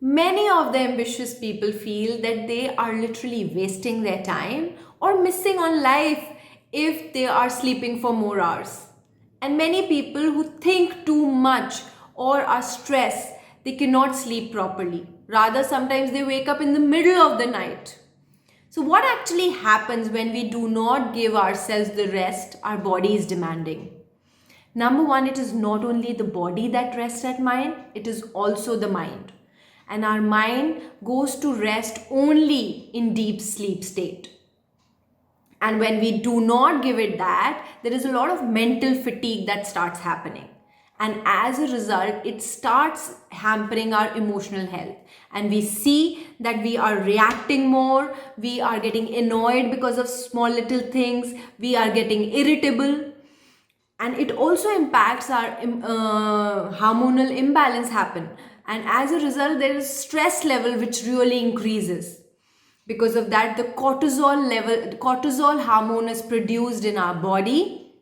Many of the ambitious people feel that they are literally wasting their time or missing on life if they are sleeping for more hours. And many people who think too much or are stressed, they cannot sleep properly. Rather, sometimes they wake up in the middle of the night. So, what actually happens when we do not give ourselves the rest our body is demanding? Number one, it is not only the body that rests at mind, it is also the mind. And our mind goes to rest only in deep sleep state. And when we do not give it that, there is a lot of mental fatigue that starts happening. And as a result, it starts hampering our emotional health. And we see that we are reacting more, we are getting annoyed because of small little things, we are getting irritable, and it also impacts our hormonal imbalance happen, and as a result there is stress level which really increases. Because of that, the cortisol hormone is produced in our body,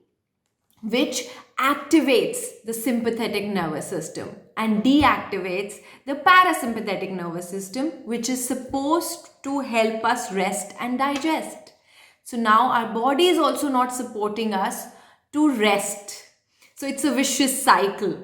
which activates the sympathetic nervous system and deactivates the parasympathetic nervous system, which is supposed to help us rest and digest. So now our body is also not supporting us to rest. So it's a vicious cycle.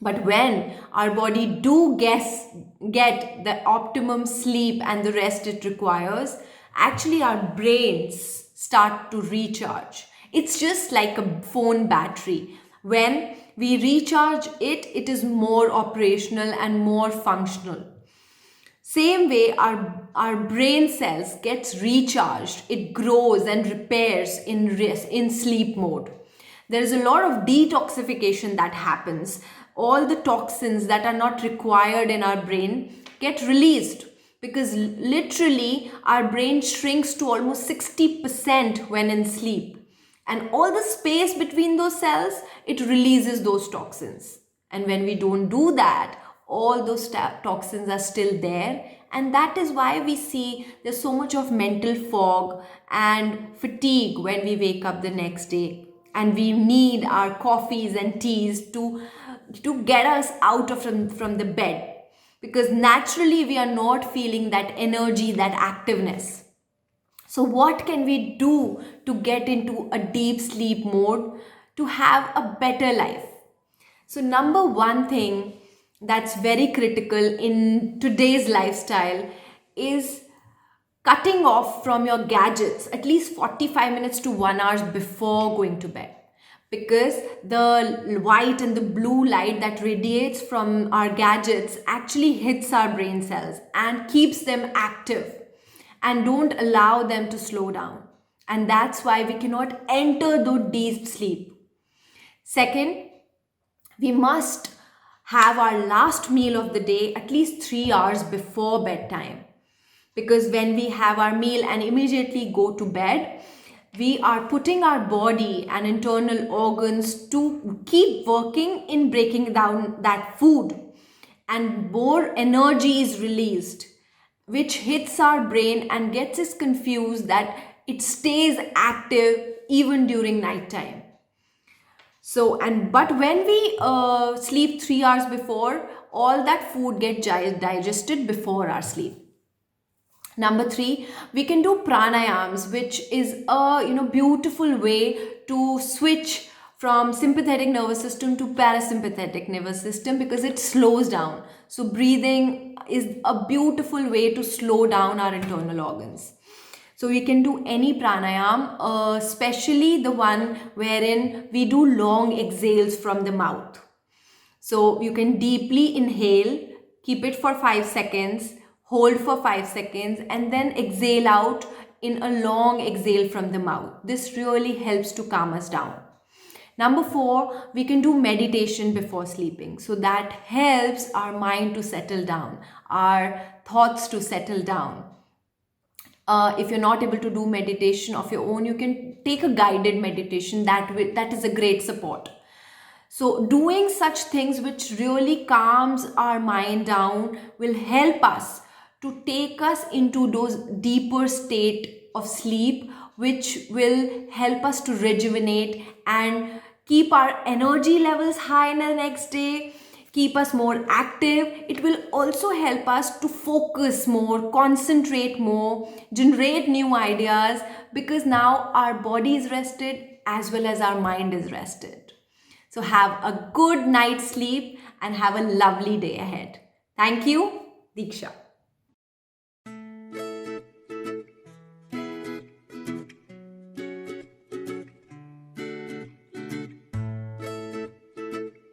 But when our body get the optimum sleep and the rest it requires, actually our brains start to recharge. It's just like a phone battery. When we recharge it, it is more operational and more functional. Same way our brain cells gets recharged, it grows and repairs in sleep mode. There is a lot of detoxification that happens. All the toxins that are not required in our brain get released, because literally our brain shrinks to almost 60% when in sleep. And all the space between those cells, it releases those toxins. And when we don't do that, all those toxins are still there, and that is why we see there's so much of mental fog and fatigue when we wake up the next day, and we need our coffees and teas to get us out of from the bed, because naturally we are not feeling that energy, that activeness. So what can we do to get into a deep sleep mode to have a better life? So number one thing that's very critical in today's lifestyle is cutting off from your gadgets at least 45 minutes to 1 hour before going to bed, because the white and the blue light that radiates from our gadgets actually hits our brain cells and keeps them active and don't allow them to slow down, and that's why we cannot enter the deep sleep. Second, we must have our last meal of the day at least 3 hours before bedtime, because when we have our meal and immediately go to bed, we are putting our body and internal organs to keep working in breaking down that food, and more energy is released, which hits our brain and gets us confused that it stays active even during nighttime. So, but when we sleep 3 hours before, all that food gets digested before our sleep. Number three, we can do pranayams, which is a beautiful way to switch from sympathetic nervous system to parasympathetic nervous system, because it slows down. So breathing is a beautiful way to slow down our internal organs. So we can do any pranayam, especially the one wherein we do long exhales from the mouth. So you can deeply inhale, keep it for 5 seconds, hold for 5 seconds, and then exhale out in a long exhale from the mouth. This really helps to calm us down. Number four, we can do meditation before sleeping. So that helps our mind to settle down, our thoughts to settle down. If you're not able to do meditation of your own, you can take a guided meditation. That is a great support. So doing such things which really calms our mind down will help us to take us into those deeper state of sleep, which will help us to rejuvenate and keep our energy levels high in the next day, keep us more active. It will also help us to focus more, concentrate more, generate new ideas, because now our body is rested as well as our mind is rested. So have a good night's sleep and have a lovely day ahead. Thank you, Deeksha.